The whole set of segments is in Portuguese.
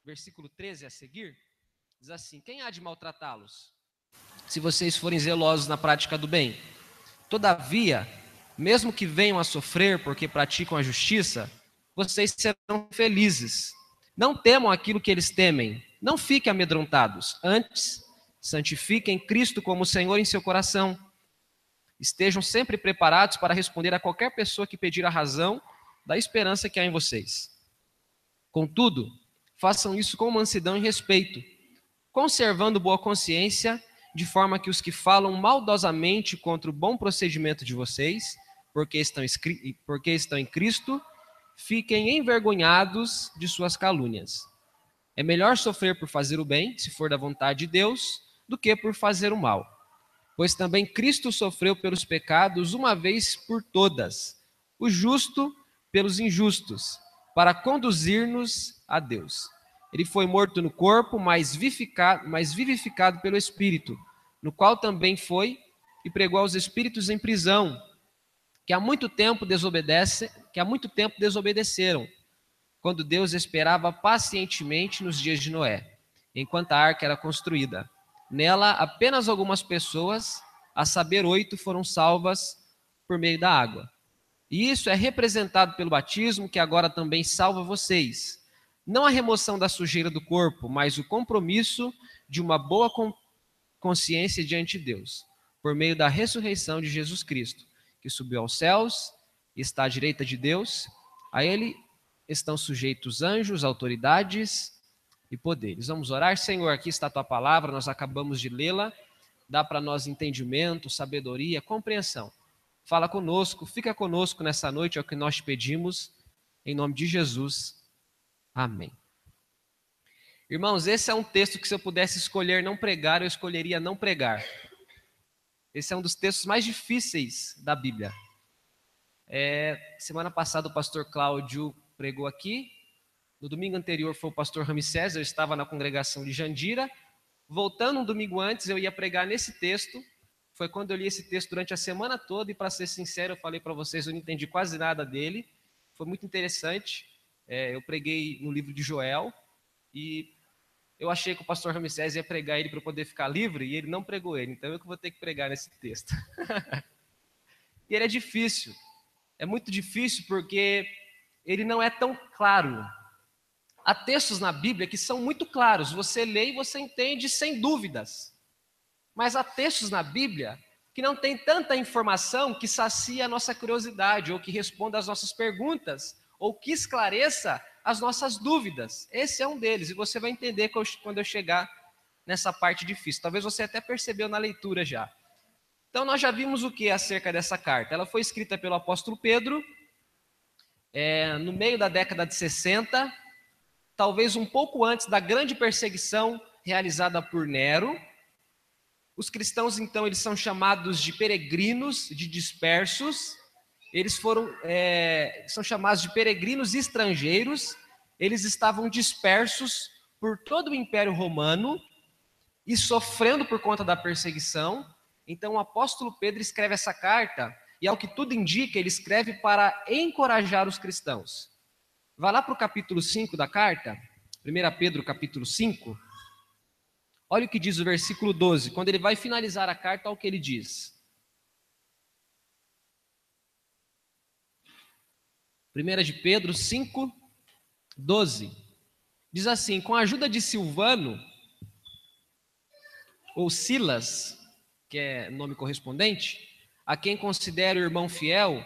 versículo 13 a seguir, diz assim: quem há de maltratá-los, se vocês forem zelosos na prática do bem? Todavia, mesmo que venham a sofrer porque praticam a justiça, vocês serão felizes. Não temam aquilo que eles temem, não fiquem amedrontados. Antes, santifiquem Cristo como Senhor em seu coração. Estejam sempre preparados para responder a qualquer pessoa que pedir a razão da esperança que há em vocês. Contudo, façam isso com mansidão e respeito, conservando boa consciência, de forma que os que falam maldosamente contra o bom procedimento de vocês, porque estão em Cristo, fiquem envergonhados de suas calúnias. É melhor sofrer por fazer o bem, se for da vontade de Deus, do que por fazer o mal. Pois também Cristo sofreu pelos pecados uma vez por todas, o justo pelos injustos, para conduzir-nos a Deus. Ele foi morto no corpo, mas vivificado pelo Espírito, no qual também foi e pregou aos espíritos em prisão, que há muito tempo desobedeceram, quando Deus esperava pacientemente nos dias de Noé, enquanto a arca era construída. Nela, apenas algumas pessoas, a saber, 8, foram salvas por meio da água. E isso é representado pelo batismo, que agora também salva vocês. Não a remoção da sujeira do corpo, mas o compromisso de uma boa consciência diante de Deus, por meio da ressurreição de Jesus Cristo, que subiu aos céus e está à direita de Deus. A ele estão sujeitos anjos, autoridades e poderes. Vamos orar. Senhor, aqui está a tua palavra, nós acabamos de lê-la. Dá para nós entendimento, sabedoria, compreensão. Fala conosco, fica conosco nessa noite, é o que nós te pedimos, em nome de Jesus. Amém. Irmãos, esse é um texto que, se eu pudesse escolher não pregar, eu escolheria não pregar. Esse é um dos textos mais difíceis da Bíblia. Semana passada o pastor Cláudio pregou aqui. No domingo anterior foi o pastor Ramsés, eu estava na congregação de Jandira. Voltando um domingo antes, eu ia pregar nesse texto. Foi quando eu li esse texto durante a semana toda, e para ser sincero, eu falei para vocês, eu não entendi quase nada dele. Foi muito interessante. Eu preguei no livro de Joel, e eu achei que o pastor Ramsés ia pregar ele para eu poder ficar livre, e ele não pregou ele, então eu que vou ter que pregar nesse texto. E ele é difícil, é muito difícil porque ele não é tão claro. Há textos na Bíblia que são muito claros, você lê e você entende sem dúvidas. Mas há textos na Bíblia que não tem tanta informação que sacia a nossa curiosidade, ou que responda às nossas perguntas, ou que esclareça as nossas dúvidas. Esse é um deles, e você vai entender quando eu chegar nessa parte difícil. Talvez você até percebeu na leitura já. Então nós já vimos o que acerca dessa carta. Ela foi escrita pelo apóstolo Pedro, no meio da década de 60, talvez um pouco antes da grande perseguição realizada por Nero. Os cristãos, então, eles são chamados de peregrinos, de dispersos. Eles são chamados de peregrinos estrangeiros. Eles estavam dispersos por todo o Império Romano e sofrendo por conta da perseguição. Então, o apóstolo Pedro escreve essa carta, e ao que tudo indica, ele escreve para encorajar os cristãos. Vá lá para o capítulo 5 da carta, 1 Pedro capítulo 5. Olha o que diz o versículo 12, quando ele vai finalizar a carta, olha o que ele diz. 1 de Pedro 5, 12. Diz assim: com a ajuda de Silvano, ou Silas, que é nome correspondente, a quem considero irmão fiel,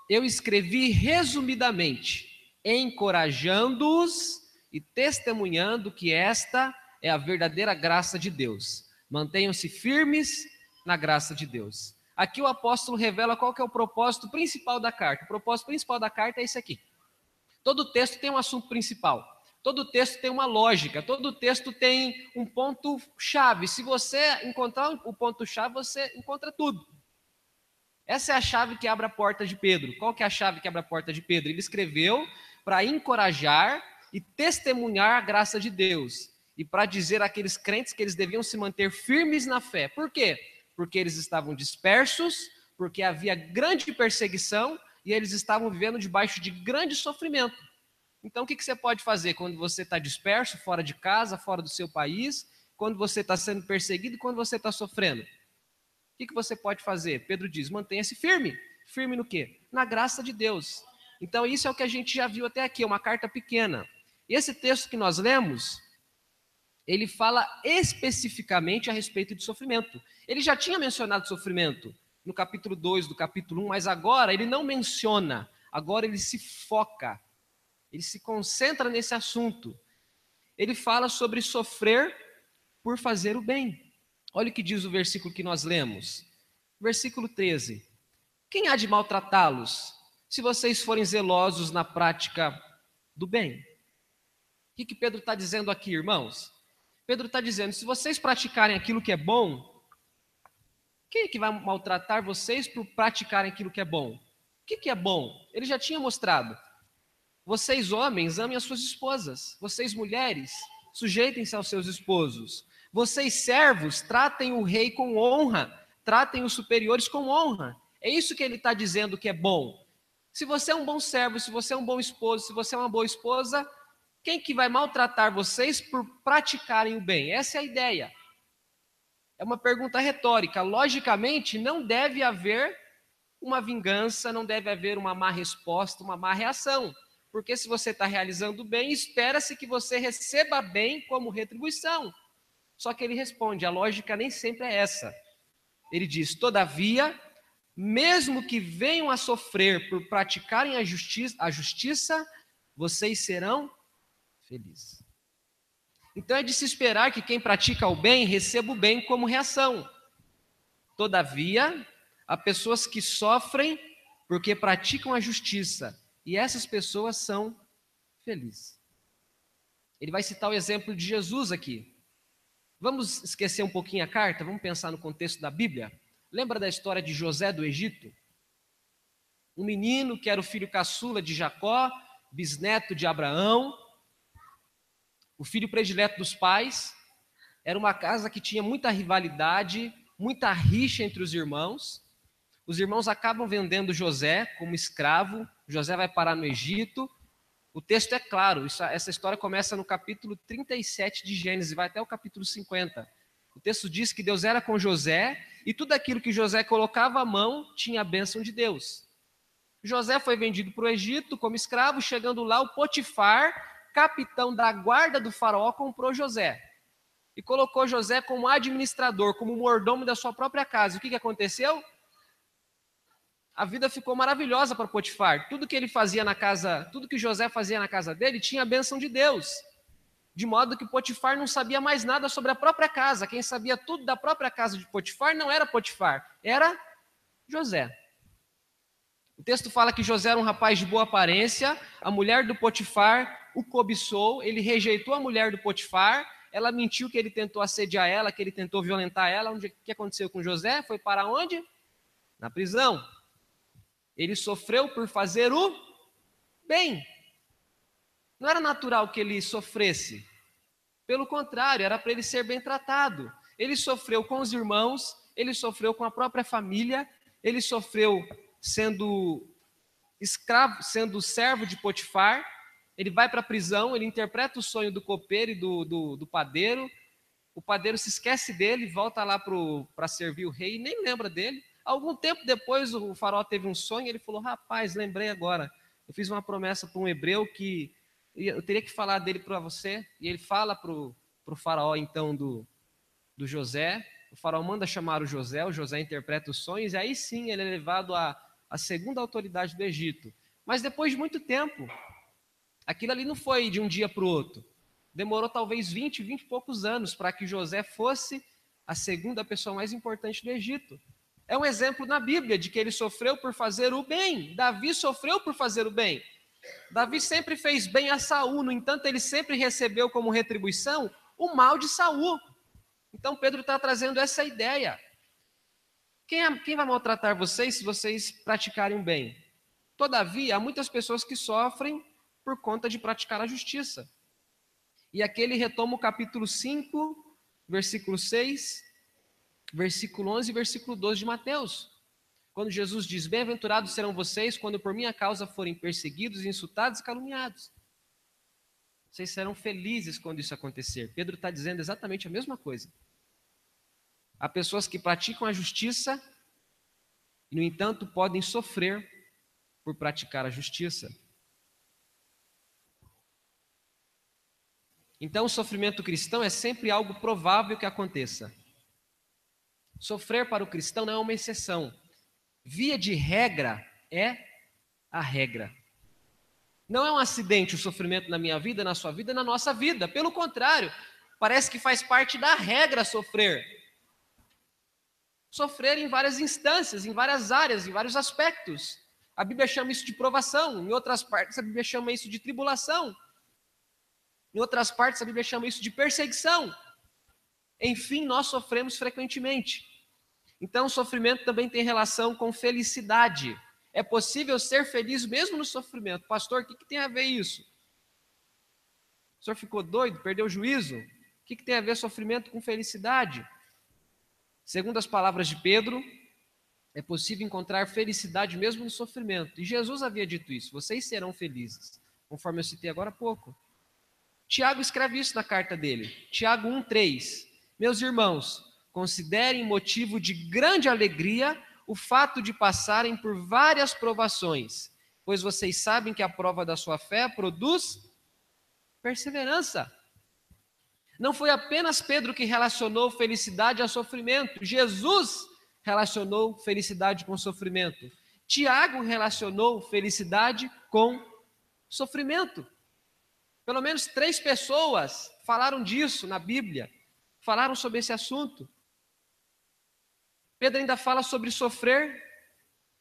eu escrevi resumidamente, encorajando-os e testemunhando que esta é a verdadeira graça de Deus. Mantenham-se firmes na graça de Deus. Aqui o apóstolo revela qual que é o propósito principal da carta. O propósito principal da carta é esse aqui. Todo texto tem um assunto principal. Todo texto tem uma lógica. Todo texto tem um ponto-chave. Se você encontrar o ponto-chave, você encontra tudo. Essa é a chave que abre a porta de Pedro. Qual que é a chave que abre a porta de Pedro? Ele escreveu para encorajar e testemunhar a graça de Deus. E para dizer àqueles crentes que eles deviam se manter firmes na fé. Por quê? Porque eles estavam dispersos, porque havia grande perseguição e eles estavam vivendo debaixo de grande sofrimento. Então, o que você pode fazer quando você está disperso, fora de casa, fora do seu país, quando você está sendo perseguido e quando você está sofrendo? O que você pode fazer? Pedro diz, mantenha-se firme. Firme no quê? Na graça de Deus. Então, isso é o que a gente já viu até aqui, é uma carta pequena. E esse texto que nós lemos, ele fala especificamente a respeito de sofrimento. Ele já tinha mencionado sofrimento no capítulo 2 do capítulo 1, mas agora ele não menciona, agora ele se foca, ele se concentra nesse assunto. Ele fala sobre sofrer por fazer o bem. Olha o que diz o versículo que nós lemos. Versículo 13. Quem há de maltratá-los, se vocês forem zelosos na prática do bem? O que Pedro está dizendo aqui, irmãos? Pedro está dizendo, se vocês praticarem aquilo que é bom, quem é que vai maltratar vocês por praticarem aquilo que é bom? O que é bom? Ele já tinha mostrado. Vocês, homens, amem as suas esposas. Vocês, mulheres, sujeitem-se aos seus esposos. Vocês, servos, tratem o rei com honra. Tratem os superiores com honra. É isso que ele está dizendo que é bom. Se você é um bom servo, se você é um bom esposo, se você é uma boa esposa, quem que vai maltratar vocês por praticarem o bem? Essa é a ideia. É uma pergunta retórica. Logicamente, não deve haver uma vingança, não deve haver uma má resposta, uma má reação. Porque se você está realizando bem, espera-se que você receba bem como retribuição. Só que ele responde, a lógica nem sempre é essa. Ele diz, todavia, mesmo que venham a sofrer por praticarem a justiça, vocês serão felizes. Então é de se esperar que quem pratica o bem receba o bem como reação. Todavia, há pessoas que sofrem porque praticam a justiça, e essas pessoas são felizes. Ele vai citar o exemplo de Jesus aqui. Vamos esquecer um pouquinho a carta, vamos pensar no contexto da Bíblia. Lembra da história de José do Egito? Um menino que era o filho caçula de Jacó, bisneto de Abraão, o filho predileto dos pais. Era uma casa que tinha muita rivalidade, muita rixa entre os irmãos. Os irmãos acabam vendendo José como escravo. José vai parar no Egito. O texto é claro, essa história começa no capítulo 37 de Gênesis, vai até o capítulo 50. O texto diz que Deus era com José e tudo aquilo que José colocava à mão tinha a bênção de Deus. José foi vendido para o Egito como escravo, chegando lá o Potifar, capitão da guarda do faraó, comprou José. E colocou José como administrador, como mordomo da sua própria casa. E o que aconteceu? A vida ficou maravilhosa para Potifar. Tudo que ele fazia na casa, tudo que José fazia na casa dele tinha a bênção de Deus. De modo que Potifar não sabia mais nada sobre a própria casa. Quem sabia tudo da própria casa de Potifar não era Potifar, era José. O texto fala que José era um rapaz de boa aparência, a mulher do Potifar o cobiçou, ele rejeitou a mulher do Potifar, ela mentiu que ele tentou assediar ela, que ele tentou violentar ela. O que aconteceu com José? Foi para onde? Na prisão. Ele sofreu por fazer o bem. Não era natural que ele sofresse. Pelo contrário, era para ele ser bem tratado. Ele sofreu com os irmãos, ele sofreu com a própria família, ele sofreu sendo escravo, sendo servo de Potifar. Ele vai para a prisão, ele interpreta o sonho do copeiro e do padeiro. O padeiro se esquece dele, volta lá para servir o rei e nem lembra dele. Algum tempo depois, o faraó teve um sonho e ele falou, rapaz, lembrei agora, eu fiz uma promessa para um hebreu que eu teria que falar dele para você. E ele fala para o faraó, então, do José. O faraó manda chamar o José interpreta os sonhos, e aí sim ele é levado à segunda autoridade do Egito. Mas depois de muito tempo, aquilo ali não foi de um dia para o outro. Demorou talvez 20 e poucos anos para que José fosse a segunda pessoa mais importante do Egito. É um exemplo na Bíblia de que ele sofreu por fazer o bem. Davi sofreu por fazer o bem. Davi sempre fez bem a Saul, no entanto, ele sempre recebeu como retribuição o mal de Saul. Então, Pedro está trazendo essa ideia. Quem vai maltratar vocês se vocês praticarem o bem? Todavia, há muitas pessoas que sofrem por conta de praticar a justiça. E aqui ele retoma o capítulo 5, versículo 6, versículo 11 e versículo 12 de Mateus. Quando Jesus diz, bem-aventurados serão vocês quando por minha causa forem perseguidos, insultados e caluniados. Vocês serão felizes quando isso acontecer. Pedro está dizendo exatamente a mesma coisa. Há pessoas que praticam a justiça e, no entanto, podem sofrer por praticar a justiça. Então, o sofrimento cristão é sempre algo provável que aconteça. Sofrer para o cristão não é uma exceção. Via de regra, é a regra. Não é um acidente o sofrimento na minha vida, na sua vida, na nossa vida. Pelo contrário, parece que faz parte da regra sofrer. Sofrer em várias instâncias, em várias áreas, em vários aspectos. A Bíblia chama isso de provação, em outras partes a Bíblia chama isso de tribulação. Em outras partes a Bíblia chama isso de perseguição. Enfim, nós sofremos frequentemente. Então, o sofrimento também tem relação com felicidade. É possível ser feliz mesmo no sofrimento. Pastor, o que tem a ver isso? O senhor ficou doido? Perdeu o juízo? O que tem a ver sofrimento com felicidade? Segundo as palavras de Pedro, é possível encontrar felicidade mesmo no sofrimento. E Jesus havia dito isso: vocês serão felizes, conforme eu citei agora há pouco. Tiago escreve isso na carta dele. Tiago 1,3. Meus irmãos, considerem motivo de grande alegria o fato de passarem por várias provações, pois vocês sabem que a prova da sua fé produz perseverança. Não foi apenas Pedro que relacionou felicidade a sofrimento. Jesus relacionou felicidade com sofrimento. Tiago relacionou felicidade com sofrimento. Pelo menos 3 pessoas falaram disso na Bíblia, falaram sobre esse assunto. Pedro ainda fala sobre sofrer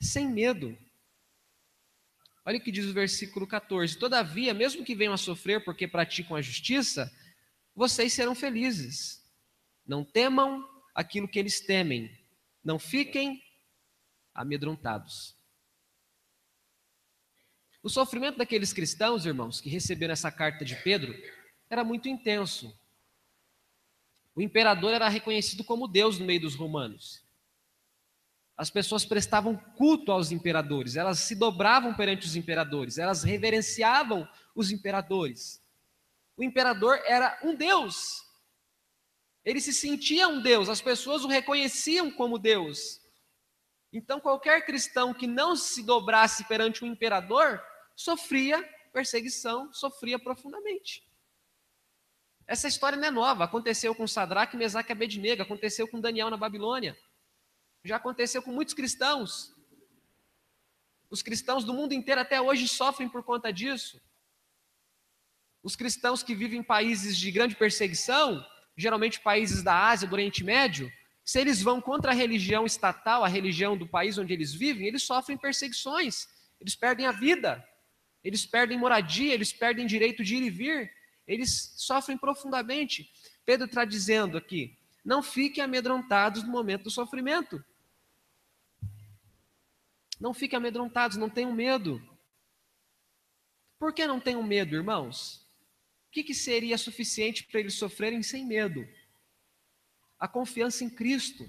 sem medo. Olha o que diz o versículo 14. Todavia, mesmo que venham a sofrer porque praticam a justiça, vocês serão felizes. Não temam aquilo que eles temem. Não fiquem amedrontados. O sofrimento daqueles cristãos, irmãos, que receberam essa carta de Pedro, era muito intenso. O imperador era reconhecido como Deus no meio dos romanos. As pessoas prestavam culto aos imperadores, elas se dobravam perante os imperadores, elas reverenciavam os imperadores. O imperador era um Deus. Ele se sentia um Deus, as pessoas o reconheciam como Deus. Então, qualquer cristão que não se dobrasse perante um imperador sofria perseguição, sofria profundamente. Essa história não é nova, aconteceu com Sadraque, Mesaque e Abednego, aconteceu com Daniel na Babilônia, já aconteceu com muitos cristãos. Os cristãos do mundo inteiro até hoje sofrem por conta disso. Os cristãos que vivem em países de grande perseguição, geralmente países da Ásia, do Oriente Médio, se eles vão contra a religião estatal, a religião do país onde eles vivem, eles sofrem perseguições, eles perdem a vida, eles perdem moradia, eles perdem direito de ir e vir, eles sofrem profundamente. Pedro está dizendo aqui, não fiquem amedrontados no momento do sofrimento. Não fiquem amedrontados, não tenham medo. Por que não tenham medo, irmãos? O que seria suficiente para eles sofrerem sem medo? A confiança em Cristo,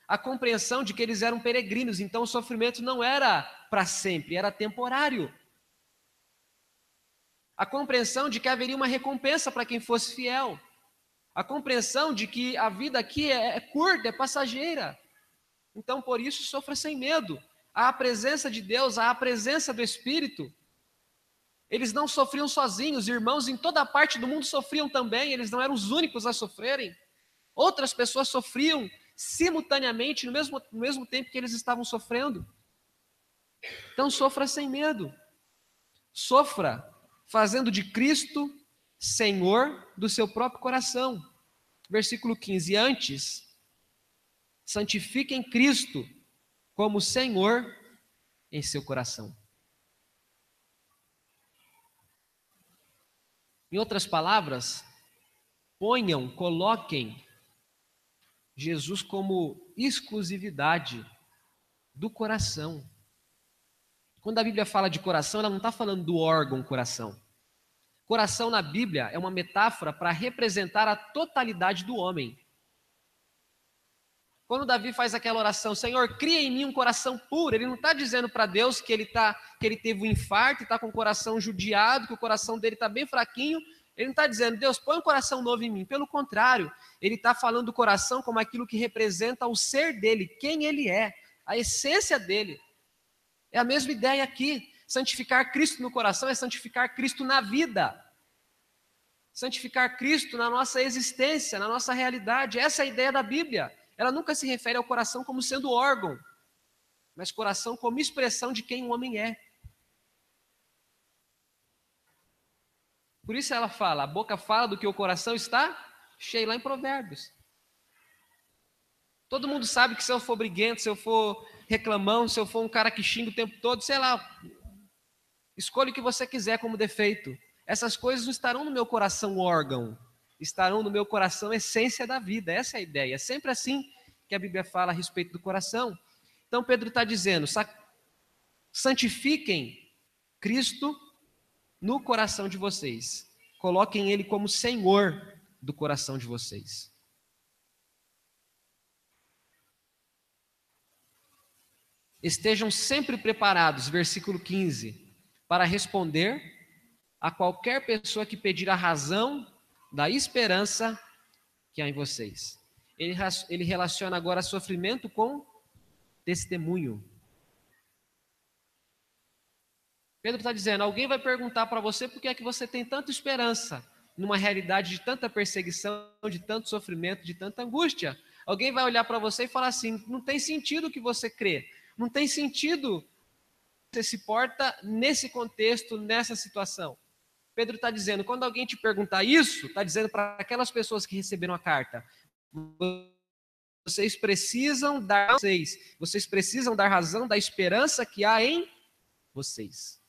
a compreensão de que eles eram peregrinos, então o sofrimento não era para sempre, era temporário. A compreensão de que haveria uma recompensa para quem fosse fiel. A compreensão de que a vida aqui é curta, é passageira. Então, por isso, sofra sem medo. Há a presença de Deus, há a presença do Espírito. Eles não sofriam sozinhos, irmãos em toda parte do mundo sofriam também, eles não eram os únicos a sofrerem. Outras pessoas sofriam simultaneamente, no mesmo tempo que eles estavam sofrendo. Então, sofra sem medo. Sofra fazendo de Cristo Senhor do seu próprio coração. Versículo 15. Antes, santifiquem Cristo como Senhor em seu coração. Em outras palavras, coloquem Jesus como exclusividade do coração. Quando a Bíblia fala de coração, ela não está falando do órgão coração. Coração na Bíblia é uma metáfora para representar a totalidade do homem. Quando Davi faz aquela oração, Senhor, cria em mim um coração puro, ele não está dizendo para Deus que ele teve um infarto e está com o coração judiado, que o coração dele está bem fraquinho. Ele não está dizendo, Deus, põe um coração novo em mim. Pelo contrário, ele está falando do coração como aquilo que representa o ser dele, quem ele é, a essência dele. É a mesma ideia aqui. Santificar Cristo no coração é santificar Cristo na vida. Santificar Cristo na nossa existência, na nossa realidade. Essa é a ideia da Bíblia. Ela nunca se refere ao coração como sendo órgão, mas coração como expressão de quem o homem é. Por isso ela fala, a boca fala do que o coração está cheio, lá em Provérbios. Todo mundo sabe que se eu for briguento, se eu for reclamão, se eu for um cara que xinga o tempo todo, sei lá, escolha o que você quiser como defeito. Essas coisas não estarão no meu coração órgão, estarão no meu coração essência da vida. Essa é a ideia. É sempre assim que a Bíblia fala a respeito do coração. Então Pedro está dizendo, santifiquem Cristo no coração de vocês. Coloquem Ele como Senhor do coração de vocês. Estejam sempre preparados, versículo 15, para responder a qualquer pessoa que pedir a razão da esperança que há em vocês. Ele relaciona agora sofrimento com testemunho. Pedro está dizendo, alguém vai perguntar para você por que é que você tem tanta esperança numa realidade de tanta perseguição, de tanto sofrimento, de tanta angústia. Alguém vai olhar para você e falar assim, não tem sentido o que você crê, não tem sentido você se porta nesse contexto, nessa situação. Pedro está dizendo, quando alguém te perguntar isso, está dizendo para aquelas pessoas que receberam a carta, vocês precisam dar razão da esperança que há em vocês.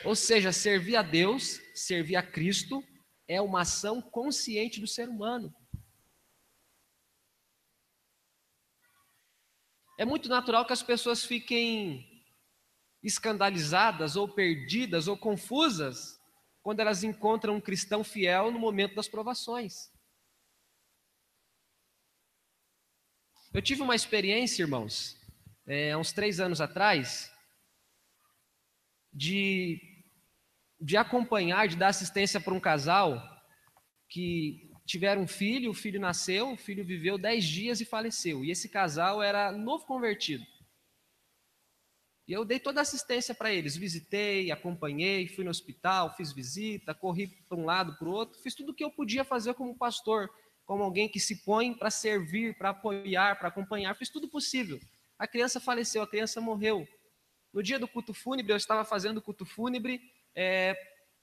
Ou seja, servir a Deus, servir a Cristo, é uma ação consciente do ser humano. É muito natural que as pessoas fiquem escandalizadas ou perdidas ou confusas quando elas encontram um cristão fiel no momento das provações. Eu tive uma experiência, irmãos, há uns 3 anos atrás, de acompanhar, de dar assistência para um casal que tiveram um filho, o filho nasceu, o filho viveu 10 dias e faleceu. E esse casal era novo convertido. E eu dei toda a assistência para eles, visitei, acompanhei, fui no hospital, fiz visita, corri para um lado, para o outro, fiz tudo o que eu podia fazer como pastor, como alguém que se põe para servir, para apoiar, para acompanhar, fiz tudo possível. A criança faleceu, a criança morreu. No dia do culto fúnebre, eu estava fazendo o culto fúnebre,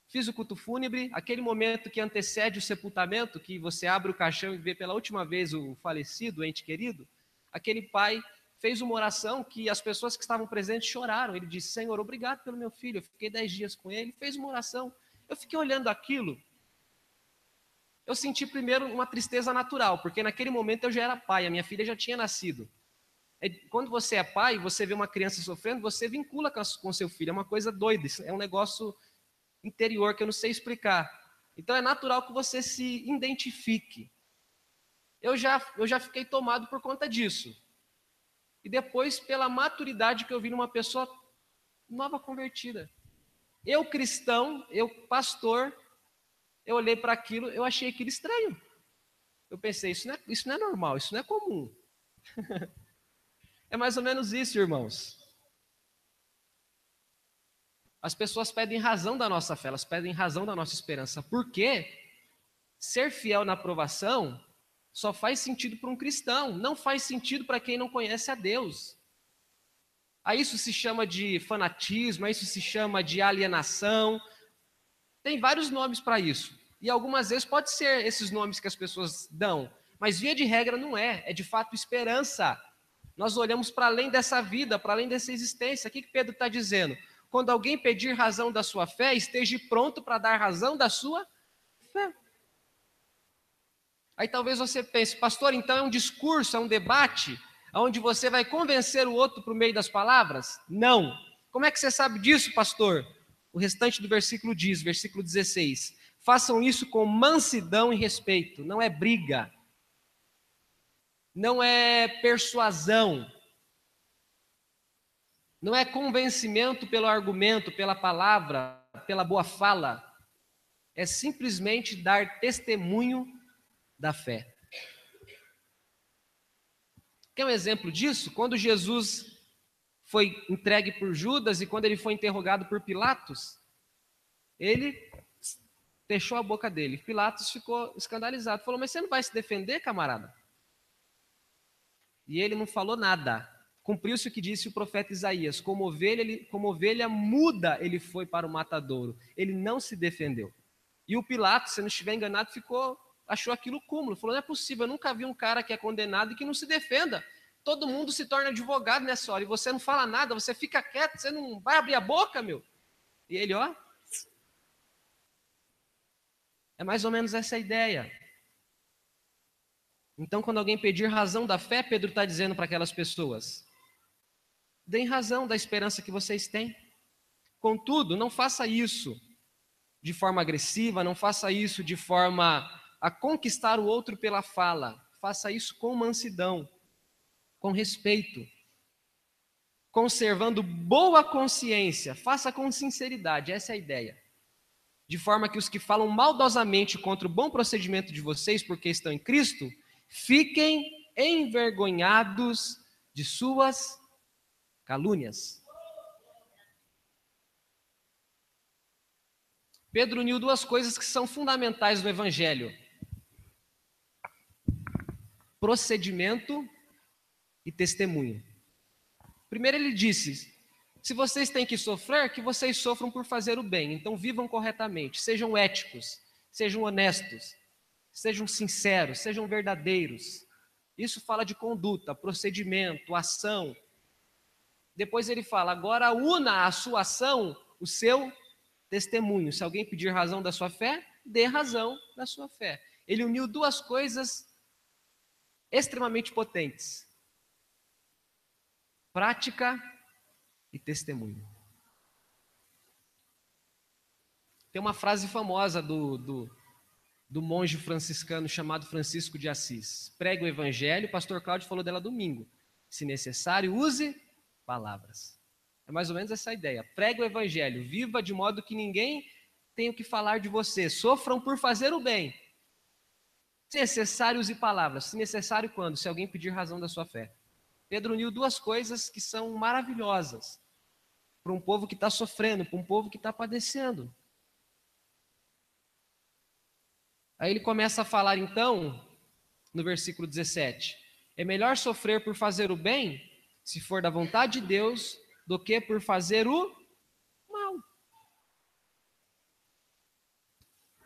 fiz o culto fúnebre, aquele momento que antecede o sepultamento, que você abre o caixão e vê pela última vez o falecido, o ente querido, aquele pai fez uma oração que as pessoas que estavam presentes choraram. Ele disse, Senhor, obrigado pelo meu filho, eu fiquei 10 dias com ele, fez uma oração. Eu fiquei olhando aquilo, eu senti primeiro uma tristeza natural, porque naquele momento eu já era pai, a minha filha já tinha nascido. Quando você é pai, você vê uma criança sofrendo, você vincula com seu filho, é uma coisa doida, é um negócio interior que eu não sei explicar. Então é natural que você se identifique. Eu já fiquei tomado por conta disso. E depois, pela maturidade que eu vi numa pessoa nova convertida. Eu cristão, eu pastor, eu olhei para aquilo, eu achei aquilo estranho. Eu pensei, isso não é normal, isso não é comum. É mais ou menos isso, irmãos. As pessoas pedem razão da nossa fé, elas pedem razão da nossa esperança. Porque ser fiel na provação só faz sentido para um cristão, não faz sentido para quem não conhece a Deus. A isso se chama de fanatismo, a isso se chama de alienação. Tem vários nomes para isso. E algumas vezes pode ser esses nomes que as pessoas dão, mas via de regra não é de fato esperança. Nós olhamos para além dessa vida, para além dessa existência. O que Pedro está dizendo? Quando alguém pedir razão da sua fé, esteja pronto para dar razão da sua fé. Aí talvez você pense, pastor, então é um discurso, é um debate, onde você vai convencer o outro por meio das palavras? Não. Como é que você sabe disso, pastor? o restante do versículo diz, versículo 16, façam isso com mansidão e respeito, não é briga, não é persuasão, não é convencimento pelo argumento, pela palavra, pela boa fala, é simplesmente dar testemunho da fé. Quer um exemplo disso? Quando Jesus foi entregue por Judas e quando ele foi interrogado por Pilatos, ele fechou a boca dele. Pilatos ficou escandalizado, falou, mas você não vai se defender, camarada? E ele não falou nada. Cumpriu-se o que disse o profeta Isaías, como ovelha muda ele foi para o matadouro. Ele não se defendeu. E o Pilatos, se não estiver enganado, achou aquilo cúmulo. Falou, não é possível, eu nunca vi um cara que é condenado e que não se defenda. Todo mundo se torna advogado nessa hora, e você não fala nada, você fica quieto, você não vai abrir a boca, meu. E ele, ó, é mais ou menos essa a ideia. Então, quando alguém pedir razão da fé, Pedro está dizendo para aquelas pessoas, deem razão da esperança que vocês têm. Contudo, não faça isso de forma agressiva, não faça isso de forma a conquistar o outro pela fala. Faça isso com mansidão, com respeito, conservando boa consciência. Faça com sinceridade, essa é a ideia. De forma que os que falam maldosamente contra o bom procedimento de vocês, porque estão em Cristo, fiquem envergonhados de suas calúnias. Pedro uniu duas coisas que são fundamentais no Evangelho: procedimento e testemunho. Primeiro ele disse, se vocês têm que sofrer, que vocês sofram por fazer o bem, então vivam corretamente, sejam éticos, sejam honestos, sejam sinceros, sejam verdadeiros. Isso fala de conduta, procedimento, ação. Depois ele fala, agora una a sua ação, o seu testemunho. Se alguém pedir razão da sua fé, dê razão da sua fé. Ele uniu duas coisas extremamente potentes: prática e testemunho. Tem uma frase famosa do monge franciscano chamado Francisco de Assis. Pregue o evangelho, o pastor Cláudio falou dela domingo. Se necessário, use palavras. É mais ou menos essa ideia. Pregue o evangelho, viva de modo que ninguém tenha o que falar de você. Sofram por fazer o bem. Se necessário, use palavras. Se necessário, quando? Se alguém pedir razão da sua fé. Pedro uniu duas coisas que são maravilhosas para um povo que está sofrendo, para um povo que está padecendo. Aí ele começa a falar então, no versículo 17, é melhor sofrer por fazer o bem, se for da vontade de Deus, do que por fazer o mal.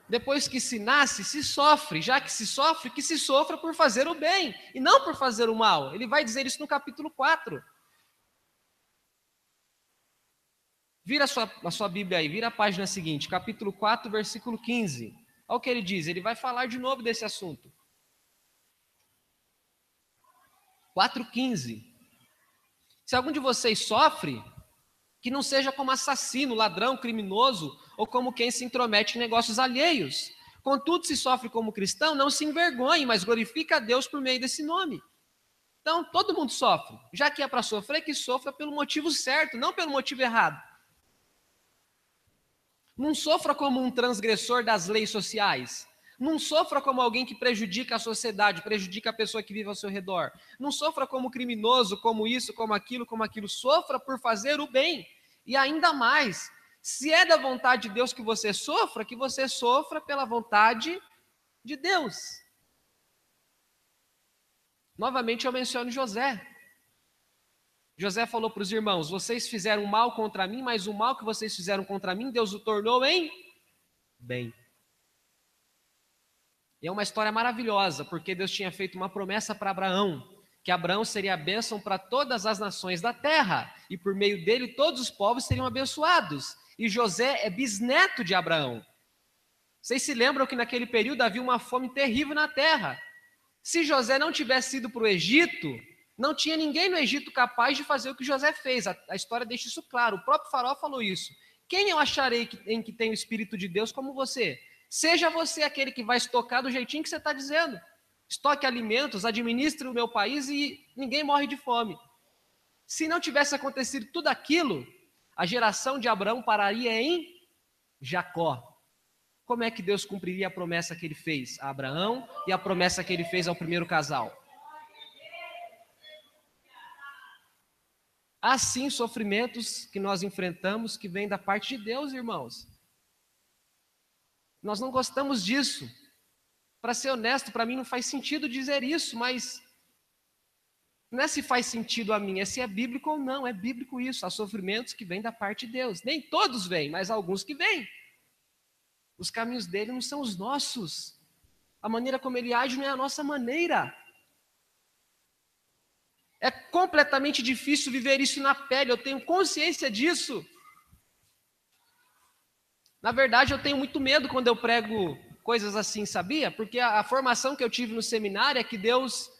Depois que se nasce, se sofre, já que se sofre, que se sofra por fazer o bem, e não por fazer o mal. Ele vai dizer isso no capítulo 4. Vira a sua Bíblia aí, vira a página seguinte, capítulo 4, versículo 15. Olha o que ele diz, ele vai falar de novo desse assunto. 4,15. Se algum de vocês sofre, que não seja como assassino, ladrão, criminoso, ou como quem se intromete em negócios alheios. Contudo, se sofre como cristão, não se envergonhe, mas glorifica a Deus por meio desse nome. Então, todo mundo sofre. Já que é para sofrer, que sofra pelo motivo certo, não pelo motivo errado. Não sofra como um transgressor das leis sociais. Não sofra como alguém que prejudica a sociedade, prejudica a pessoa que vive ao seu redor. Não sofra como criminoso, como isso, como aquilo, como aquilo. Sofra por fazer o bem. E ainda mais, se é da vontade de Deus que você sofra pela vontade de Deus. Novamente eu menciono José. José falou para os irmãos, vocês fizeram mal contra mim, mas o mal que vocês fizeram contra mim, Deus o tornou em bem. E é uma história maravilhosa, porque Deus tinha feito uma promessa para Abraão, que Abraão seria a bênção para todas as nações da terra, e por meio dele todos os povos seriam abençoados. E José é bisneto de Abraão. Vocês se lembram que naquele período havia uma fome terrível na terra. Se José não tivesse ido para o Egito, não tinha ninguém no Egito capaz de fazer o que José fez. A história deixa isso claro. O próprio Faraó falou isso, Quem eu acharei em que tem o Espírito de Deus como você? Seja você aquele que vai estocar do jeitinho que você está dizendo. Estoque alimentos, administre o meu país e ninguém morre de fome. Se não tivesse acontecido tudo aquilo, a geração de Abraão pararia em Jacó. Como é que Deus cumpriria a promessa que ele fez a Abraão e a promessa que ele fez ao primeiro casal? Há sim sofrimentos que nós enfrentamos que vêm da parte de Deus, irmãos. Nós não gostamos disso. Para ser honesto, para mim não faz sentido dizer isso, mas não é se faz sentido a mim, é se é bíblico ou não. É bíblico isso. Há sofrimentos que vêm da parte de Deus. Nem todos vêm, mas alguns que vêm. Os caminhos dele não são os nossos. A maneira como ele age não é a nossa maneira. É completamente difícil viver isso na pele, eu tenho consciência disso. Na verdade, eu tenho muito medo quando eu prego coisas assim, sabia? Porque a formação que eu tive no seminário é que Deus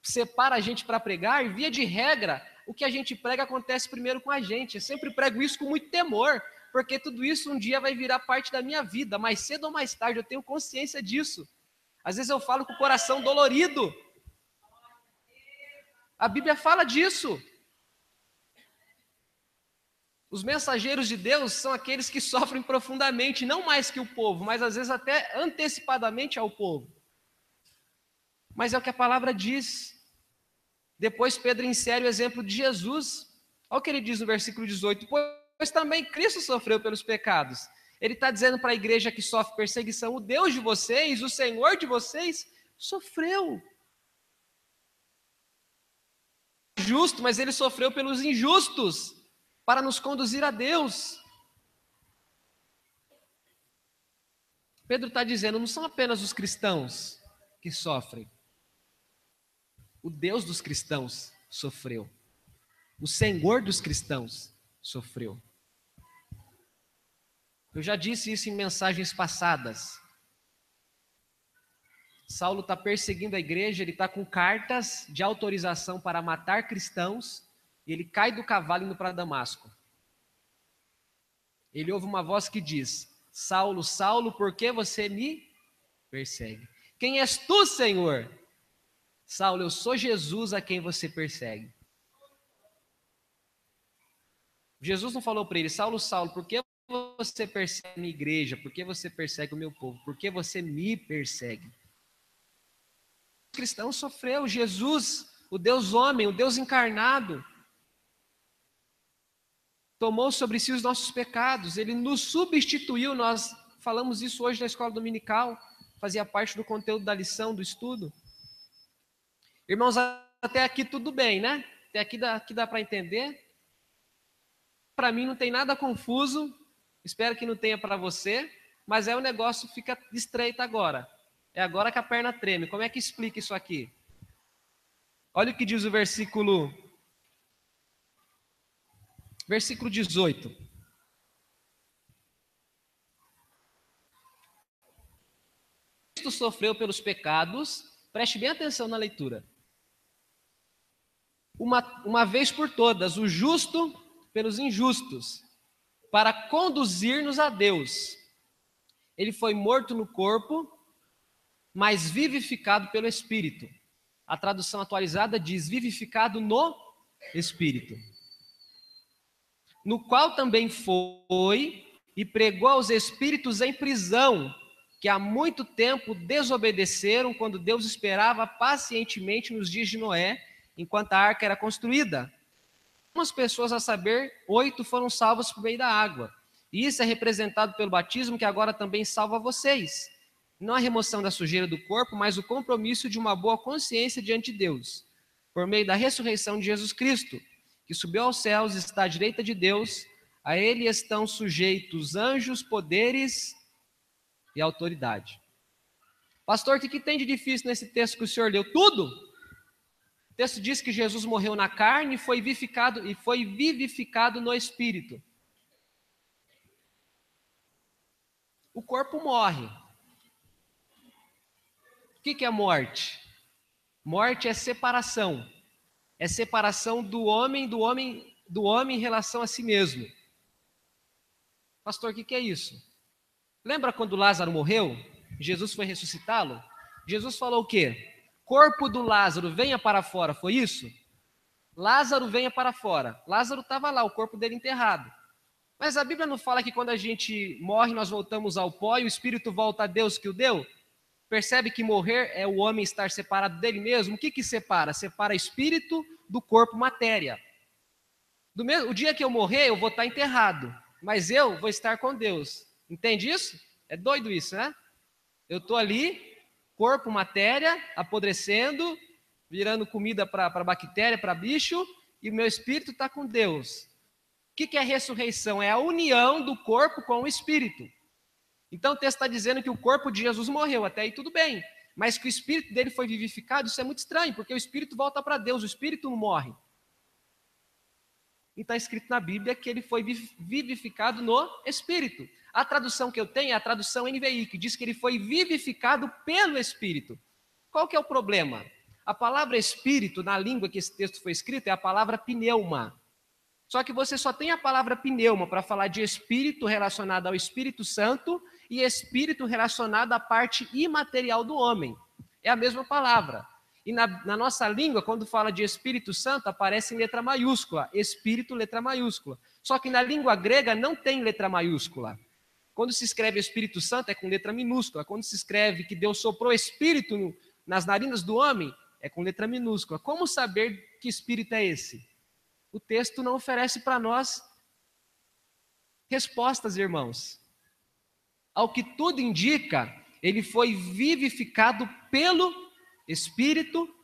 separa a gente para pregar, e via de regra, o que a gente prega acontece primeiro com a gente. Eu sempre prego isso com muito temor, porque tudo isso um dia vai virar parte da minha vida, mais cedo ou mais tarde, eu tenho consciência disso. Às vezes eu falo com o coração dolorido. A Bíblia fala disso. Os mensageiros de Deus são aqueles que sofrem profundamente, não mais que o povo, mas às vezes até antecipadamente ao povo. Mas é o que a palavra diz. Depois Pedro insere o exemplo de Jesus. Olha o que ele diz no versículo 18. Pois também Cristo sofreu pelos pecados. Ele está dizendo para a igreja que sofre perseguição, o Deus de vocês, o Senhor de vocês, sofreu. Justo, mas ele sofreu pelos injustos, para nos conduzir a Deus. Pedro está dizendo, não são apenas os cristãos que sofrem. O Deus dos cristãos sofreu. O Senhor dos cristãos sofreu. Eu já disse isso em mensagens passadas. Saulo está perseguindo a igreja, ele está com cartas de autorização para matar cristãos, e ele cai do cavalo indo para Damasco. Ele ouve uma voz que diz, Saulo, Saulo, por que você me persegue? Quem és tu, Senhor? Saulo, eu sou Jesus a quem você persegue. Jesus não falou para ele, Saulo, Saulo, por que você persegue a minha igreja? Por que você persegue o meu povo? Por que você me persegue? O cristão sofreu, Jesus, o Deus homem, o Deus encarnado, tomou sobre si os nossos pecados, ele nos substituiu, nós falamos isso hoje na escola dominical, fazia parte do conteúdo da lição, do estudo. Irmãos, até aqui tudo bem, né? Até aqui dá para entender. Para mim não tem nada confuso, espero que não tenha para você, mas o negócio fica estreito agora. É agora que a perna treme. Como é que explica isso aqui? Olha o que diz o versículo 18. Cristo sofreu pelos pecados, preste bem atenção na leitura. Uma vez por todas, o justo pelos injustos, para conduzir-nos a Deus. Ele foi morto no corpo, mas vivificado pelo Espírito. A tradução atualizada diz vivificado no Espírito. No qual também foi e pregou aos espíritos em prisão, que há muito tempo desobedeceram quando Deus esperava pacientemente nos dias de Noé, enquanto a arca era construída. Algumas pessoas, a saber, 8 foram salvas por meio da água. E isso é representado pelo batismo, que agora também salva vocês. Não a remoção da sujeira do corpo, mas o compromisso de uma boa consciência diante de Deus, por meio da ressurreição de Jesus Cristo, que subiu aos céus, está à direita de Deus, a ele estão sujeitos anjos, poderes e autoridade. Pastor, o que tem de difícil nesse texto que o senhor leu? Tudo! O texto diz que Jesus morreu na carne e foi vivificado no Espírito. O corpo morre. O que é morte? Morte é separação. É separação do homem em relação a si mesmo. Pastor, o que é isso? Lembra quando Lázaro morreu? Jesus foi ressuscitá-lo? Jesus falou o quê? Corpo do Lázaro, venha para fora, foi isso? Lázaro venha para fora. Lázaro estava lá, o corpo dele enterrado. Mas a Bíblia não fala que quando a gente morre, nós voltamos ao pó e o espírito volta a Deus que o deu? Percebe que morrer é o homem estar separado dele mesmo? O que separa? Separa espírito do corpo, matéria. O dia que eu morrer, eu vou estar enterrado, mas eu vou estar com Deus. Entende isso? É doido isso, né? Eu estou ali, corpo, matéria, apodrecendo, virando comida para bactéria, para bicho, e o meu espírito está com Deus. O que é ressurreição? É a união do corpo com o espírito. Então o texto está dizendo que o corpo de Jesus morreu, até aí tudo bem. Mas que o espírito dele foi vivificado, isso é muito estranho, porque o espírito volta para Deus, o espírito não morre. E está escrito na Bíblia que ele foi vivificado no espírito. A tradução que eu tenho é a tradução NVI, que diz que ele foi vivificado pelo espírito. Qual que é o problema? A palavra espírito, na língua que esse texto foi escrito, é a palavra pneuma. Só que você só tem a palavra pneuma para falar de espírito relacionado ao Espírito Santo e espírito relacionado à parte imaterial do homem. É a mesma palavra. E na nossa língua, quando fala de Espírito Santo, aparece em letra maiúscula, Espírito, letra maiúscula. Só que na língua grega não tem letra maiúscula. Quando se escreve Espírito Santo é com letra minúscula. Quando se escreve que Deus soprou Espírito nas narinas do homem, é com letra minúscula. Como saber que Espírito é esse? O texto não oferece para nós respostas, irmãos. Ao que tudo indica, ele foi vivificado pelo Espírito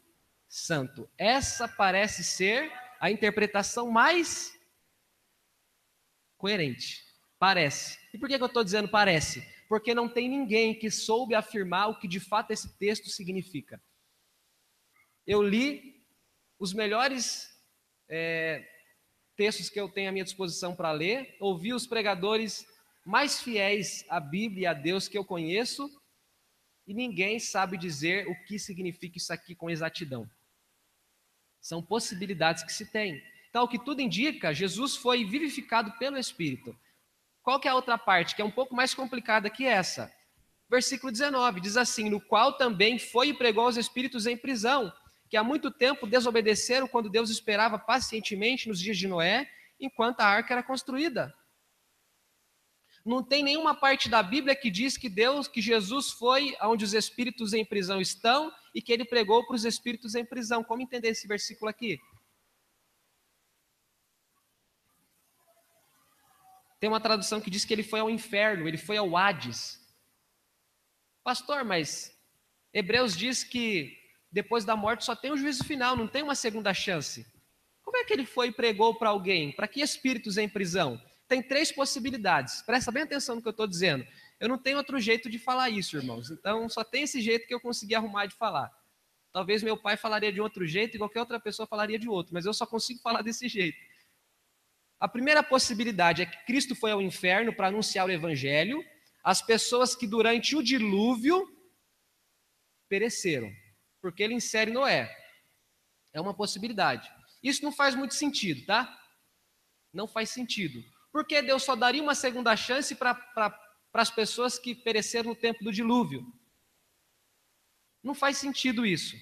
Santo. Essa parece ser a interpretação mais coerente. Parece. E por que eu estou dizendo parece? Porque não tem ninguém que soube afirmar o que de fato esse texto significa. Eu li os melhores textos que eu tenho à minha disposição para ler, ouvi os pregadores mais fiéis à Bíblia e a Deus que eu conheço, e ninguém sabe dizer o que significa isso aqui com exatidão. São possibilidades que se tem. Então, o que tudo indica, Jesus foi vivificado pelo Espírito. Qual que é a outra parte, que é um pouco mais complicada que essa? Versículo 19, diz assim, no qual também foi e pregou aos espíritos em prisão, que há muito tempo desobedeceram quando Deus esperava pacientemente nos dias de Noé, enquanto a arca era construída. Não tem nenhuma parte da Bíblia que diz que Jesus foi aonde os espíritos em prisão estão e que ele pregou para os espíritos em prisão. Como entender esse versículo aqui? Tem uma tradução que diz que ele foi ao inferno, ele foi ao Hades. Pastor, mas Hebreus diz que depois da morte só tem um juízo final, não tem uma segunda chance. Como é que ele foi e pregou para alguém? Para que espíritos em prisão? Tem 3 possibilidades. Presta bem atenção no que eu estou dizendo. Eu não tenho outro jeito de falar isso, irmãos. Então, só tem esse jeito que eu consegui arrumar de falar. Talvez meu pai falaria de outro jeito e qualquer outra pessoa falaria de outro, mas eu só consigo falar desse jeito. A primeira possibilidade é que Cristo foi ao inferno para anunciar o evangelho. As pessoas que durante o dilúvio pereceram, porque ele insere Noé. É uma possibilidade. Isso não faz muito sentido, tá? Não faz sentido. Porque Deus só daria uma segunda chance para as pessoas que pereceram no tempo do dilúvio. Não faz sentido isso.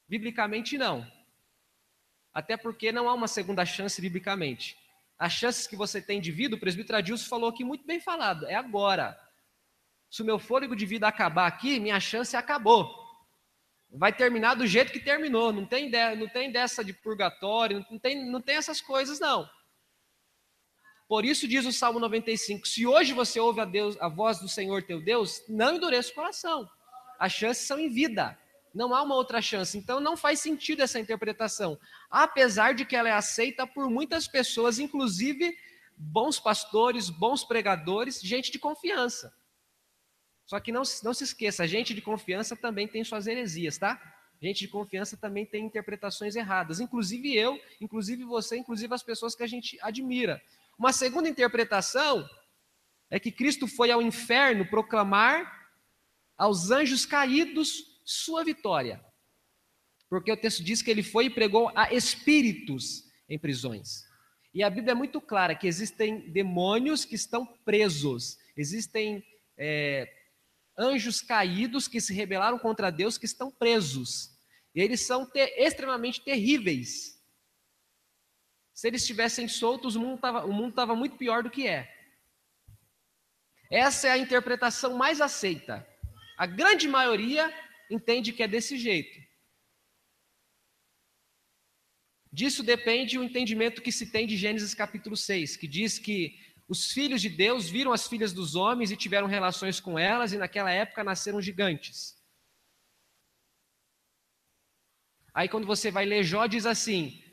Biblicamente, não. Até porque não há uma segunda chance biblicamente. As chances que você tem de vida, o presbítero Adilson falou aqui muito bem falado, é agora. Se o meu fôlego de vida acabar aqui, minha chance acabou. Vai terminar do jeito que terminou. Não tem dessa de purgatório, não tem essas coisas, não. Por isso diz o Salmo 95, se hoje você ouve a voz do Senhor teu Deus, não endureça o coração. As chances são em vida. Não há uma outra chance. Então não faz sentido essa interpretação. Apesar de que ela é aceita por muitas pessoas, inclusive bons pastores, bons pregadores, gente de confiança. Só que não se esqueça, gente de confiança também tem suas heresias, tá? Gente de confiança também tem interpretações erradas. Inclusive eu, inclusive você, inclusive as pessoas que a gente admira. Uma segunda interpretação é que Cristo foi ao inferno proclamar aos anjos caídos sua vitória. Porque o texto diz que ele foi e pregou a espíritos em prisões. E a Bíblia é muito clara que existem demônios que estão presos, existem anjos caídos que se rebelaram contra Deus que estão presos. E eles são extremamente terríveis. Se eles estivessem soltos, o mundo estava muito pior do que é. Essa é a interpretação mais aceita. A grande maioria entende que é desse jeito. Disso depende o entendimento que se tem de Gênesis capítulo 6, que diz que os filhos de Deus viram as filhas dos homens e tiveram relações com elas, e naquela época nasceram gigantes. Aí quando você vai ler Jó, diz assim,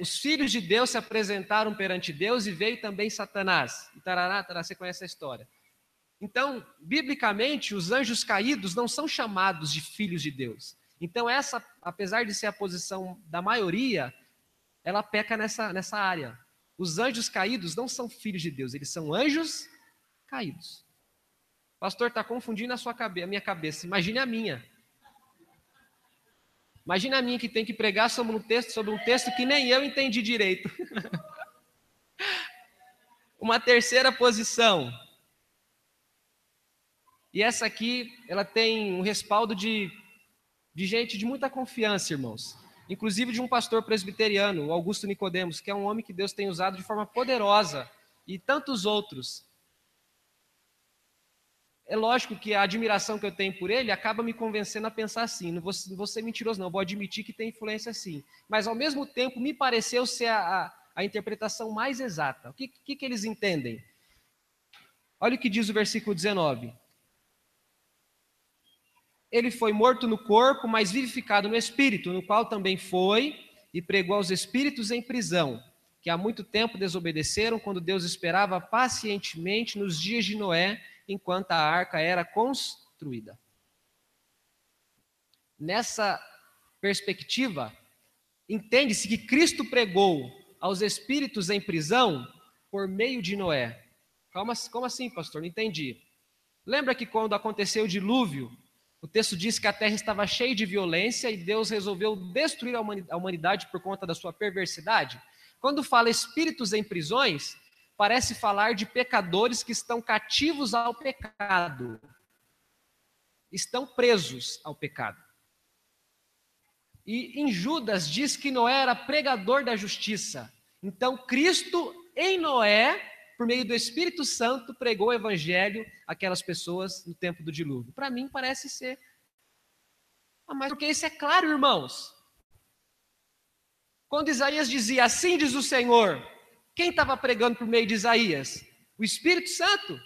os filhos de Deus se apresentaram perante Deus e veio também Satanás. E tarará, tarará, você conhece a história. Então, biblicamente, os anjos caídos não são chamados de filhos de Deus. Então, essa, apesar de ser a posição da maioria, ela peca nessa área. Os anjos caídos não são filhos de Deus, eles são anjos caídos. O pastor está confundindo a minha cabeça. Imagine a minha. Imagine a minha que tem que pregar sobre um texto que nem eu entendi direito. Uma terceira posição. E essa aqui, ela tem um respaldo de gente de muita confiança, irmãos. Inclusive de um pastor presbiteriano, o Augusto Nicodemos, que é um homem que Deus tem usado de forma poderosa, e tantos outros. É lógico que a admiração que eu tenho por ele acaba me convencendo a pensar assim, não vou ser mentiroso não, vou admitir que tem influência sim. Mas ao mesmo tempo me pareceu ser a interpretação mais exata. O que eles entendem? Olha o que diz o versículo 19. Ele foi morto no corpo, mas vivificado no espírito, no qual também foi e pregou aos espíritos em prisão, que há muito tempo desobedeceram quando Deus esperava pacientemente nos dias de Noé, enquanto a arca era construída. Nessa perspectiva, entende-se que Cristo pregou aos espíritos em prisão por meio de Noé. Como assim, pastor? Não entendi. Lembra que quando aconteceu o dilúvio, o texto diz que a terra estava cheia de violência e Deus resolveu destruir a humanidade por conta da sua perversidade? Quando fala espíritos em prisões, parece falar de pecadores que estão cativos ao pecado. Estão presos ao pecado. E em Judas diz que Noé era pregador da justiça. Então Cristo em Noé, por meio do Espírito Santo, pregou o evangelho àquelas pessoas no tempo do dilúvio. Para mim parece ser. Mas porque isso é claro, irmãos. Quando Isaías dizia, assim diz o Senhor, quem estava pregando por meio de Isaías? O Espírito Santo.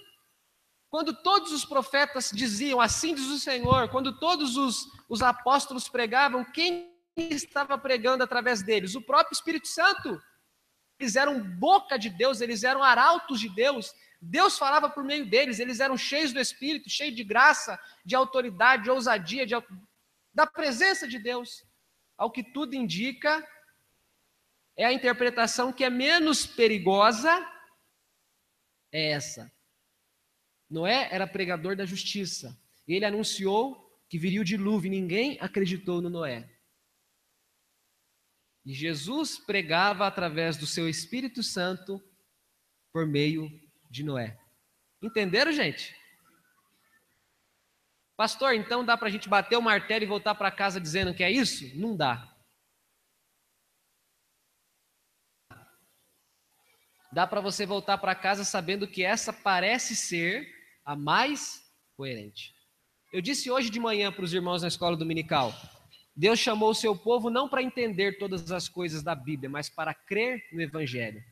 Quando todos os profetas diziam, assim diz o Senhor, quando todos os apóstolos pregavam, quem estava pregando através deles? O próprio Espírito Santo. Eles eram boca de Deus, eles eram arautos de Deus. Deus falava por meio deles, eles eram cheios do Espírito, cheios de graça, de autoridade, de ousadia, da presença de Deus. Ao que tudo indica, é a interpretação que é menos perigosa, é essa. Noé era pregador da justiça. Ele anunciou que viria o dilúvio, e ninguém acreditou no Noé. E Jesus pregava através do seu Espírito Santo por meio de Noé. Entenderam, gente? Pastor, então dá para a gente bater o martelo e voltar para casa dizendo que é isso? Não dá. Dá para você voltar para casa sabendo que essa parece ser a mais coerente. Eu disse hoje de manhã para os irmãos na escola dominical, Deus chamou o seu povo não para entender todas as coisas da Bíblia, mas para crer no Evangelho.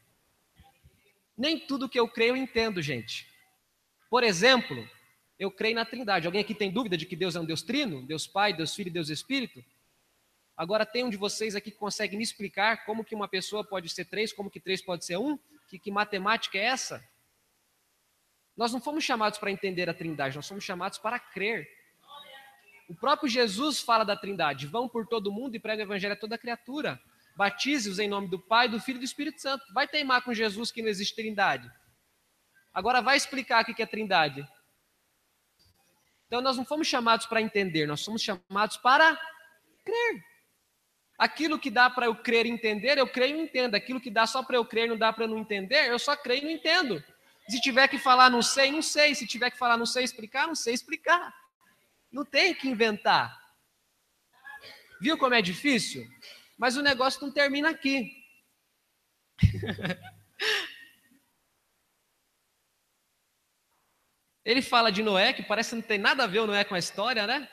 Nem tudo que eu creio eu entendo, gente. Por exemplo, eu creio na Trindade. Alguém aqui tem dúvida de que Deus é um Deus trino? Deus Pai, Deus Filho e Deus Espírito? Agora tem um de vocês aqui que consegue me explicar como que uma pessoa pode ser três, como que três pode ser um? Que matemática é essa? Nós não fomos chamados para entender a Trindade, nós fomos chamados para crer. O próprio Jesus fala da Trindade. Vão por todo mundo e pregam o evangelho a toda criatura. Batize-os em nome do Pai, do Filho e do Espírito Santo. Vai teimar com Jesus que não existe Trindade. Agora vai explicar o que é Trindade. Então nós não fomos chamados para entender, nós somos chamados para crer. Aquilo que dá para eu crer e entender, eu creio e entendo. Aquilo que dá só para eu crer e não dá para eu não entender, eu só creio e não entendo. Se tiver que falar não sei, não sei. Se tiver que falar não sei explicar, não sei explicar. Não tem que inventar. Viu como é difícil? Mas o negócio não termina aqui. Ele fala de Noé, que parece que não tem nada a ver o Noé com a história, né?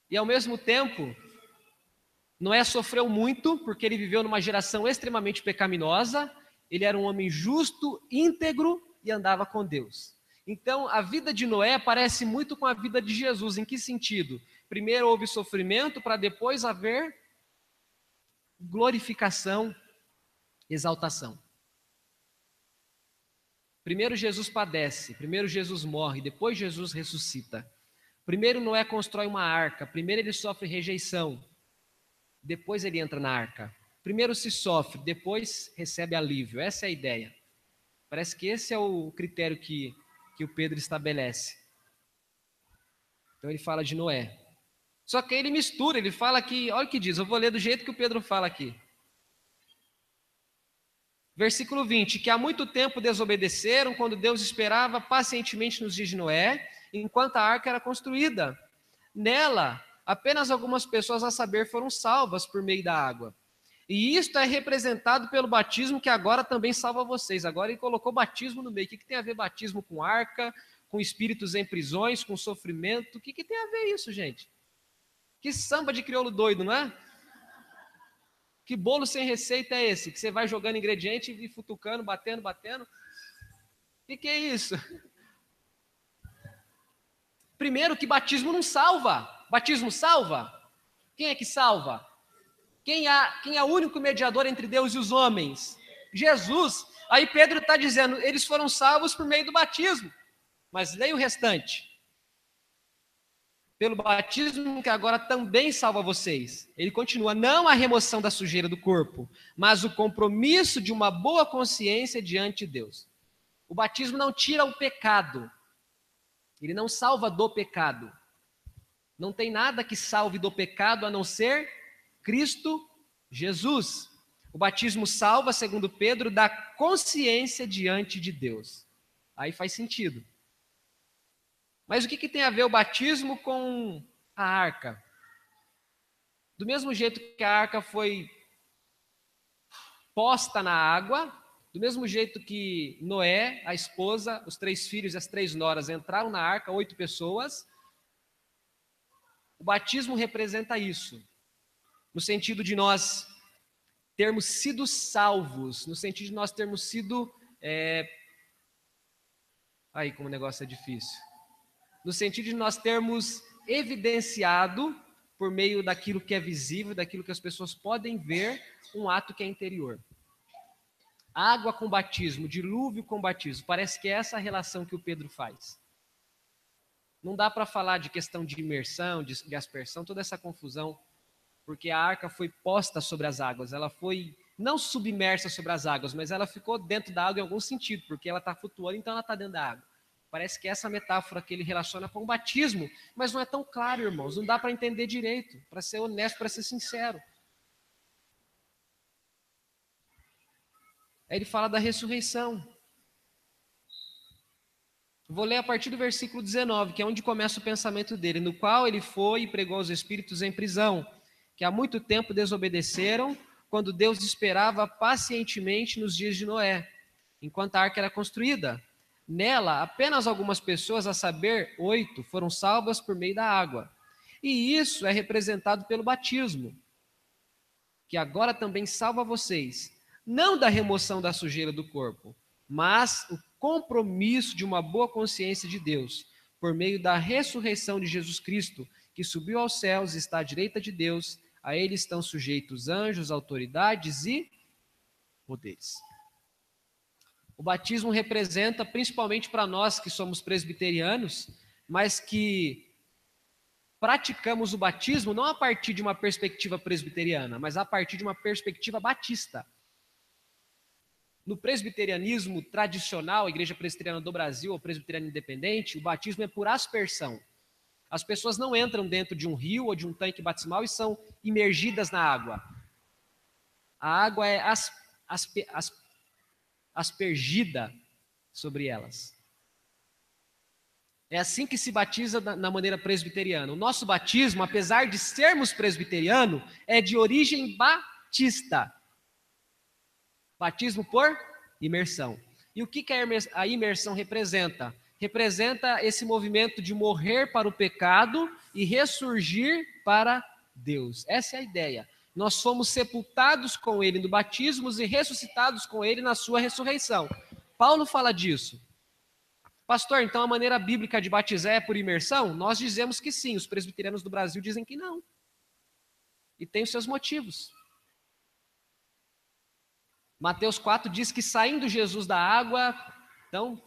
E ao mesmo tempo, Noé sofreu muito, porque ele viveu numa geração extremamente pecaminosa, ele era um homem justo, íntegro e andava com Deus. Então, a vida de Noé parece muito com a vida de Jesus. Em que sentido? Primeiro houve sofrimento, para depois haver glorificação, exaltação. Primeiro Jesus padece, primeiro Jesus morre, depois Jesus ressuscita. Primeiro Noé constrói uma arca, primeiro ele sofre rejeição, depois ele entra na arca. Primeiro se sofre, depois recebe alívio. Essa é a ideia. Parece que esse é o critério que o Pedro estabelece. Então ele fala de Noé. Só que aí ele mistura, ele fala que, olha o que diz, eu vou ler do jeito que o Pedro fala aqui. Versículo 20, que há muito tempo desobedeceram quando Deus esperava pacientemente nos dias de Noé, enquanto a arca era construída. Nela, apenas algumas pessoas, a saber, foram salvas por meio da água. E isto é representado pelo batismo que agora também salva vocês. Agora ele colocou batismo no meio. O que tem a ver batismo com arca, com espíritos em prisões, com sofrimento? O que tem a ver isso, gente? Que samba de crioulo doido, não é? Que bolo sem receita é esse? Que você vai jogando ingrediente e futucando, batendo. O que é isso? Primeiro que batismo não salva. Batismo salva? Quem é que salva? Quem é o único mediador entre Deus e os homens? Jesus. Aí Pedro está dizendo, eles foram salvos por meio do batismo. Mas leia o restante. Pelo batismo que agora também salva vocês. Ele continua, não a remoção da sujeira do corpo, mas o compromisso de uma boa consciência diante de Deus. O batismo não tira o pecado. Ele não salva do pecado. Não tem nada que salve do pecado a não ser Cristo Jesus. O batismo salva, segundo Pedro, da consciência diante de Deus. Aí faz sentido. Mas o que tem a ver o batismo com a arca? Do mesmo jeito que a arca foi posta na água, do mesmo jeito que Noé, a esposa, os 3 filhos e as 3 noras entraram na arca, 8 pessoas, o batismo representa isso. No sentido de nós termos sido salvos, no sentido de nós termos sido... Aí como o negócio é difícil. No sentido de nós termos evidenciado, por meio daquilo que é visível, daquilo que as pessoas podem ver, um ato que é interior. Água com batismo, dilúvio com batismo, parece que é essa a relação que o Pedro faz. Não dá para falar de questão de imersão, de aspersão, toda essa confusão, porque a arca foi posta sobre as águas, ela foi não submersa sobre as águas, mas ela ficou dentro da água em algum sentido, porque ela está flutuando, então ela está dentro da água. Parece que é essa metáfora que ele relaciona com o batismo, mas não é tão claro, irmãos, não dá para entender direito, para ser honesto, para ser sincero. Aí ele fala da ressurreição. Vou ler a partir do versículo 19, que é onde começa o pensamento dele, no qual ele foi e pregou aos espíritos em prisão, que há muito tempo desobedeceram, quando Deus esperava pacientemente nos dias de Noé, enquanto a arca era construída. Nela, apenas algumas pessoas, a saber, 8, foram salvas por meio da água. E isso é representado pelo batismo, que agora também salva vocês, não da remoção da sujeira do corpo, mas o compromisso de uma boa consciência de Deus, por meio da ressurreição de Jesus Cristo, que subiu aos céus e está à direita de Deus. A ele estão sujeitos anjos, autoridades e poderes. O batismo representa, principalmente para nós que somos presbiterianos, mas que praticamos o batismo não a partir de uma perspectiva presbiteriana, mas a partir de uma perspectiva batista. No presbiterianismo tradicional, a Igreja Presbiteriana do Brasil, ou presbiteriano independente, o batismo é por aspersão. As pessoas não entram dentro de um rio ou de um tanque batismal e são imergidas na água. A água é aspergida sobre elas. É assim que se batiza na maneira presbiteriana. O nosso batismo, apesar de sermos presbiteriano, é de origem batista. Batismo por imersão. E o que a imersão representa? Representa esse movimento de morrer para o pecado e ressurgir para Deus. Essa é a ideia. Nós fomos sepultados com Ele no batismo e ressuscitados com Ele na sua ressurreição. Paulo fala disso. Pastor, então a maneira bíblica de batizar é por imersão? Nós dizemos que sim, os presbiterianos do Brasil dizem que não. E tem os seus motivos. Mateus 4 diz que saindo Jesus da água, então,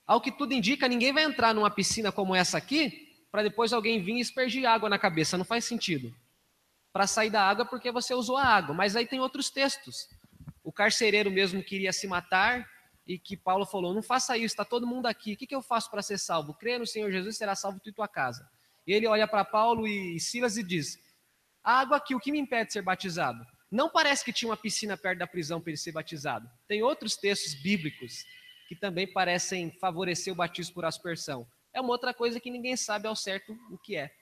ao que tudo indica, ninguém vai entrar numa piscina como essa aqui, para depois alguém vir e aspergir água na cabeça, não faz sentido. Para sair da água porque você usou a água, mas aí tem outros textos. O carcereiro mesmo queria se matar, e que Paulo falou, não faça isso, está todo mundo aqui, o que eu faço para ser salvo? Crê no Senhor Jesus, será salvo tu e tua casa. E ele olha para Paulo e Silas e diz, a água aqui, o que me impede de ser batizado? Não parece que tinha uma piscina perto da prisão para ele ser batizado. Tem outros textos bíblicos que também parecem favorecer o batismo por aspersão. É uma outra coisa que ninguém sabe ao certo o que é.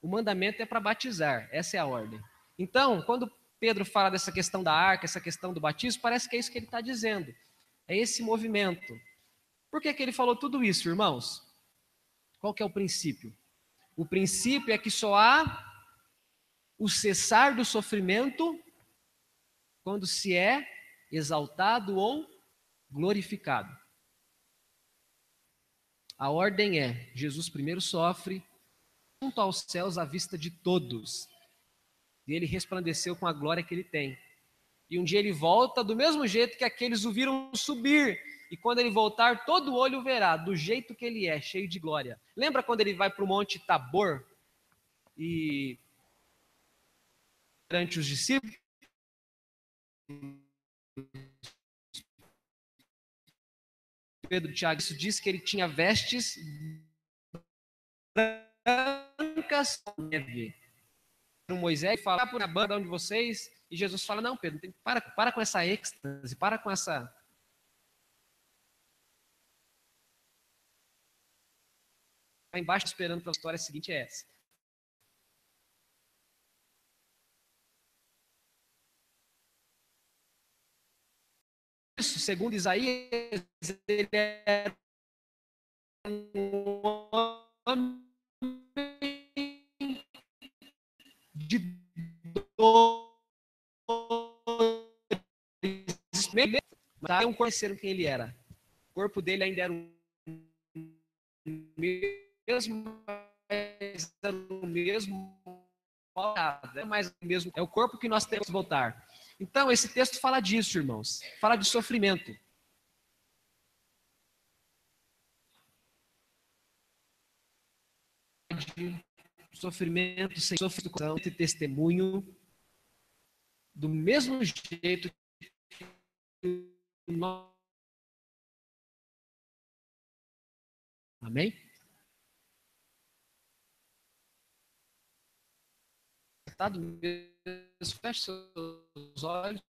O mandamento é para batizar, essa é a ordem. Então, quando Pedro fala dessa questão da arca, essa questão do batismo, parece que é isso que ele está dizendo. É esse movimento. Por que ele falou tudo isso, irmãos? Qual que é o princípio? O princípio é que só há o cessar do sofrimento quando se é exaltado ou glorificado. A ordem é, Jesus primeiro sofre, junto aos céus à vista de todos. E ele resplandeceu com a glória que ele tem. E um dia ele volta do mesmo jeito que aqueles o viram subir. E quando ele voltar, todo olho o verá, do jeito que ele é, cheio de glória. Lembra quando ele vai para o Monte Tabor? E perante os discípulos? Pedro, Tiago, isso diz que ele tinha vestes brancas como neve. Moisés fala, por a banda de vocês, e Jesus fala, não, Pedro, para com essa êxtase, para com essa... Lá embaixo esperando pela história seguinte é essa. Isso, segundo Isaías, ele era um homem de dores, mas não conheceram quem ele era. O corpo dele ainda era o mesmo, mas era o mesmo, é o corpo que nós temos que voltar. Então, esse texto fala disso, irmãos. Fala de sofrimento. De sofrimento sem sofrimento e testemunho, do mesmo jeito que nós... Amém? Feche seus olhos.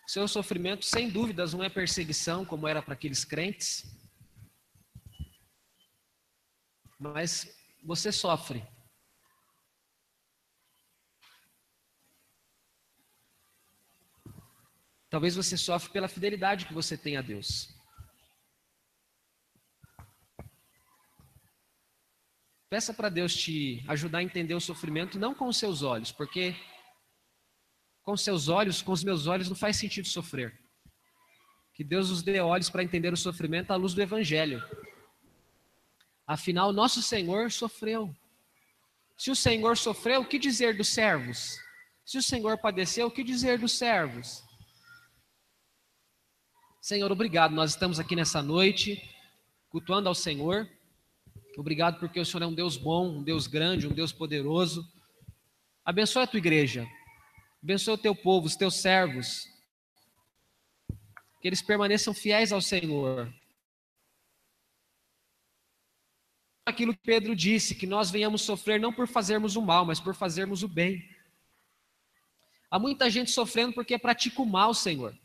Seu sofrimento, sem dúvidas, não é perseguição, como era para aqueles crentes. Mas você sofre. Talvez você sofre pela fidelidade que você tem a Deus. Peça para Deus te ajudar a entender o sofrimento, não com os seus olhos, porque com os seus olhos, com os meus olhos, não faz sentido sofrer. Que Deus nos dê olhos para entender o sofrimento à luz do Evangelho. Afinal, nosso Senhor sofreu. Se o Senhor sofreu, o que dizer dos servos? Se o Senhor padeceu, o que dizer dos servos? Senhor, obrigado. Nós estamos aqui nessa noite, cultuando ao Senhor. Obrigado porque o Senhor é um Deus bom, um Deus grande, um Deus poderoso. Abençoa a tua igreja. Abençoa o teu povo, os teus servos. Que eles permaneçam fiéis ao Senhor. Aquilo que Pedro disse, que nós venhamos sofrer não por fazermos o mal, mas por fazermos o bem. Há muita gente sofrendo porque pratica o mal, Senhor.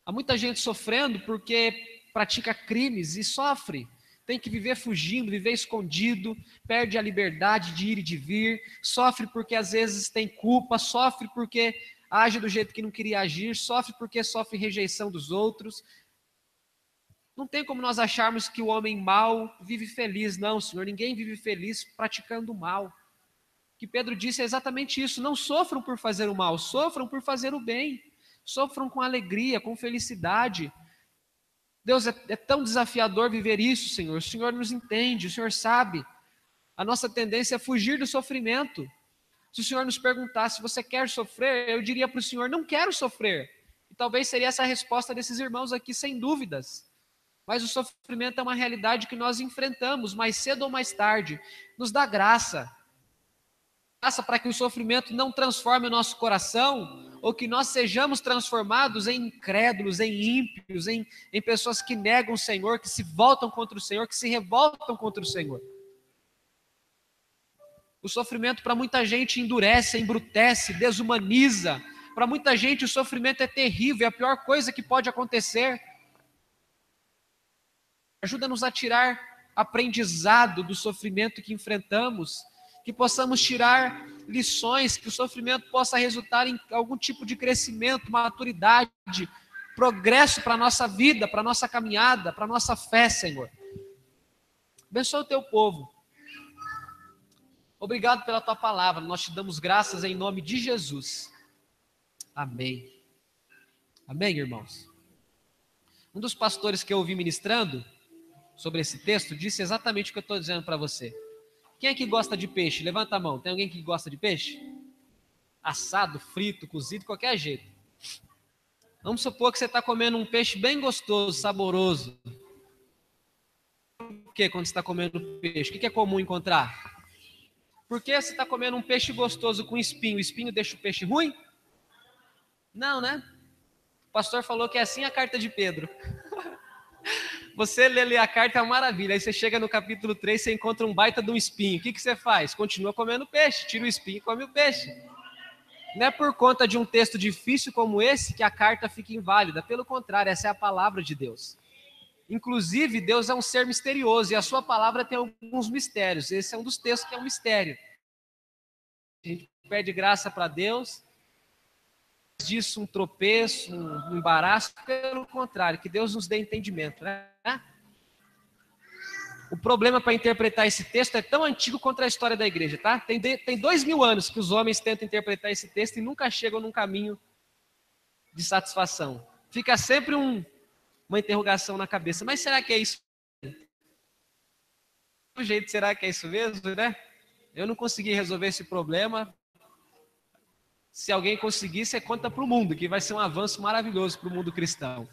Há muita gente sofrendo porque pratica crimes e sofre. Tem que viver fugindo, viver escondido, perde a liberdade de ir e de vir, sofre porque às vezes tem culpa, sofre porque age do jeito que não queria agir, sofre porque sofre rejeição dos outros. Não tem como nós acharmos que o homem mau vive feliz, não, Senhor. Ninguém vive feliz praticando o mal. O que Pedro disse é exatamente isso. Não sofram por fazer o mal, sofram por fazer o bem. Sofram com alegria, com felicidade. Deus, é tão desafiador viver isso, Senhor. O Senhor nos entende, o Senhor sabe. A nossa tendência é fugir do sofrimento. Se o Senhor nos perguntasse, você quer sofrer? Eu diria para o Senhor, não quero sofrer. E talvez seria essa a resposta desses irmãos aqui, sem dúvidas. Mas o sofrimento é uma realidade que nós enfrentamos, mais cedo ou mais tarde. Nos dá graça. Graça para que o sofrimento não transforme o nosso coração, ou que nós sejamos transformados em incrédulos, em ímpios, em pessoas que negam o Senhor, que se voltam contra o Senhor, que se revoltam contra o Senhor. O sofrimento para muita gente endurece, embrutece, desumaniza. Para muita gente o sofrimento é terrível, é a pior coisa que pode acontecer. Ajuda-nos a tirar aprendizado do sofrimento que enfrentamos, que possamos tirar lições, que o sofrimento possa resultar em algum tipo de crescimento, maturidade, progresso para a nossa vida, para a nossa caminhada, para a nossa fé, Senhor. Abençoa o teu povo. Obrigado pela tua palavra, nós te damos graças em nome de Jesus. Amém. Amém, irmãos? Um dos pastores que eu ouvi ministrando sobre esse texto disse exatamente o que eu estou dizendo para você. Quem é que gosta de peixe? Levanta a mão. Tem alguém que gosta de peixe? Assado, frito, cozido, qualquer jeito. Vamos supor que você está comendo um peixe bem gostoso, saboroso. Por que quando você está comendo peixe? O que é comum encontrar? Por que você está comendo um peixe gostoso com espinho? O espinho deixa o peixe ruim? Não, né? O pastor falou que é assim a carta de Pedro. Você lê a carta é uma maravilha. Aí você chega no capítulo 3, você encontra um baita de um espinho. O que você faz? Continua comendo peixe. Tira o espinho e come o peixe. Não é por conta de um texto difícil como esse que a carta fica inválida. Pelo contrário, essa é a palavra de Deus. Inclusive, Deus é um ser misterioso e a sua palavra tem alguns mistérios. Esse é um dos textos que é um mistério. A gente pede graça para Deus, disso um tropeço, um embaraço. Pelo contrário, que Deus nos dê entendimento, né? O problema para interpretar esse texto é tão antigo quanto a história da igreja, tá? Tem 2000 anos que os homens tentam interpretar esse texto e nunca chegam num caminho de satisfação. Fica sempre uma interrogação na cabeça. Mas será que é isso? Do jeito, será que é isso mesmo, né? Eu não consegui resolver esse problema. Se alguém conseguir, você conta para o mundo, que vai ser um avanço maravilhoso para o mundo cristão.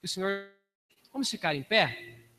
O Senhor, vamos ficar em pé?